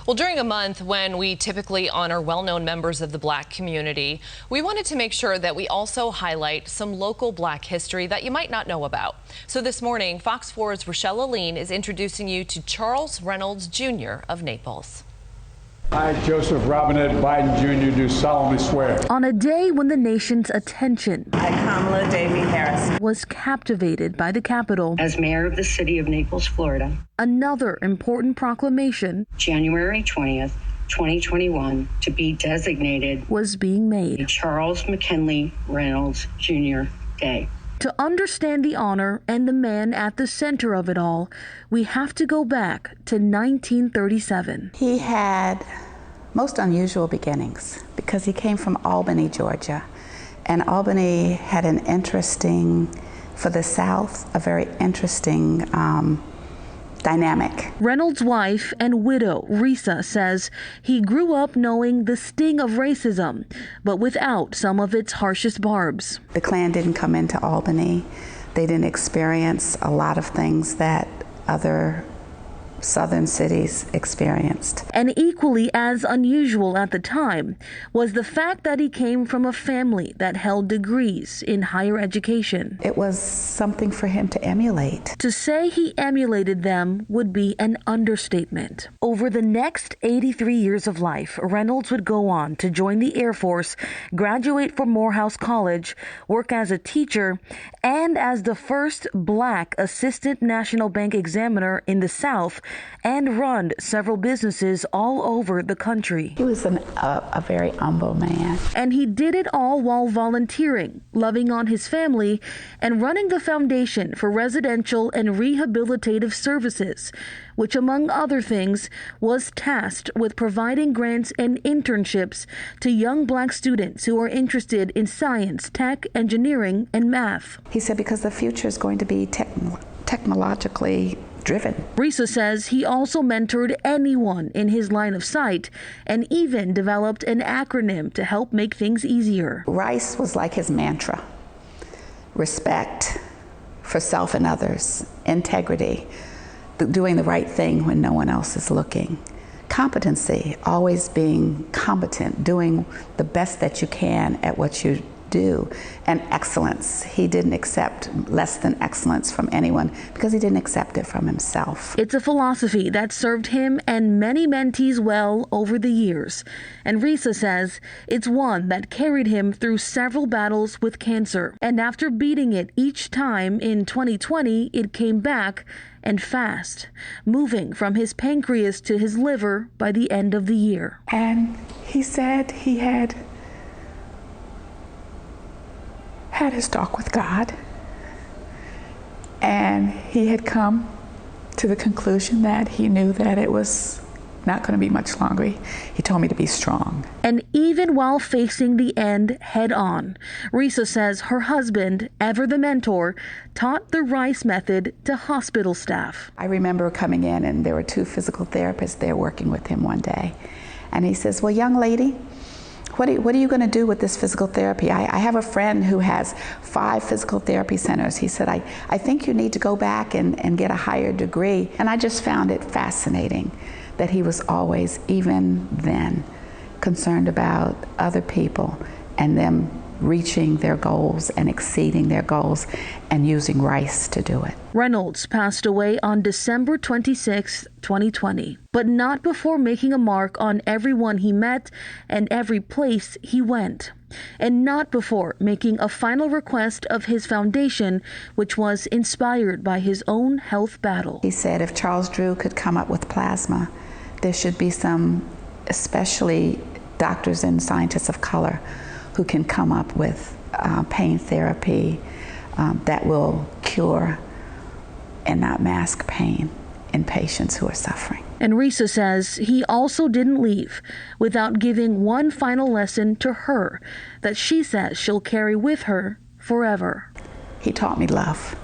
Well, during a month when we typically honor well-known members of the Black community, we wanted to make sure that we also highlight some local Black history that you might not know about. So this morning, Fox 4's Rochelle Aline is introducing you to Charles Reynolds Jr. of Naples. I, Joseph Robinette Biden Jr., do solemnly swear. On a day when the nation's attention I, Kamala Davy Harris, was captivated by the Capitol as mayor of the city of Naples, Florida, another important proclamation, January 20th, 2021, to be designated was being made. Charles McKinley Reynolds Jr. Day. To understand the honor and the man at the center of it all, we have to go back to 1937. He had most unusual beginnings because he came from Albany, Georgia. And Albany had an interesting, for the South, a very interesting dynamic. Reynolds' wife and widow, Risa, says he grew up knowing the sting of racism, but without some of its harshest barbs. The Klan didn't come into Albany. They didn't experience a lot of things that other southern cities experienced. And equally as unusual at the time was the fact that he came from a family that held degrees in higher education. It was something for him to emulate. To say he emulated them would be an understatement. Over the next 83 years of life, Reynolds would go on to join the Air Force, graduate from Morehouse College, work as a teacher, and as the first Black assistant National Bank examiner in the South, and run several businesses all over the country. He was a very humble man. And he did it all while volunteering, loving on his family, and running the Foundation for Residential and Rehabilitative Services, which, among other things, was tasked with providing grants and internships to young Black students who are interested in science, tech, engineering, and math. He said because the future is going to be technologically driven. Risa says he also mentored anyone in his line of sight and even developed an acronym to help make things easier. RICE was like his mantra: respect for self and others, integrity, doing the right thing when no one else is looking, competency, always being competent, doing the best that you can at what you do, and excellence. He didn't accept less than excellence from anyone because he didn't accept it from himself. It's a philosophy that served him and many mentees well over the years. And Risa says it's one that carried him through several battles with cancer. And after beating it each time in 2020, it came back, and fast, moving from his pancreas to his liver by the end of the year. And he said he had his talk with God, and he had come to the conclusion that he knew that it was not going to be much longer. He told me to be strong. And even while facing the end head on, Risa says her husband, ever the mentor, taught the RICE method to hospital staff. I remember coming in, and there were two physical therapists there working with him one day, and he says, "Well, young lady, what are you going to do with this physical therapy? I have a friend who has 5 physical therapy centers." He said, I think you need to go back and get a higher degree. And I just found it fascinating that he was always, even then, concerned about other people and them reaching their goals and exceeding their goals and using RICE to do it. Reynolds passed away on December 26, 2020, but not before making a mark on everyone he met and every place he went, and not before making a final request of his foundation, which was inspired by his own health battle. He said if Charles Drew could come up with plasma, there should be some, especially doctors and scientists of color, who can come up with pain therapy that will cure and not mask pain in patients who are suffering. And Risa says he also didn't leave without giving one final lesson to her that she says she'll carry with her forever. He taught me love.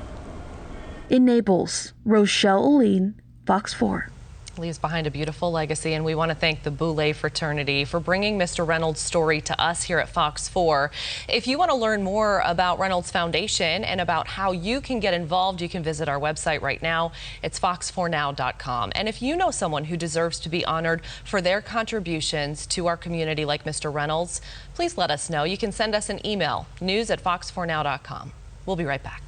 In Naples, Rochelle Aline, Fox 4. Leaves behind a beautiful legacy, and we want to thank the Boulay fraternity for bringing Mr. Reynolds' story to us here at Fox 4. If you want to learn more about Reynolds Foundation and about how you can get involved, you can visit our website right now. It's fox4now.com. And if you know someone who deserves to be honored for their contributions to our community like Mr. Reynolds, please let us know. You can send us an email, news@fox4now.com. We'll be right back.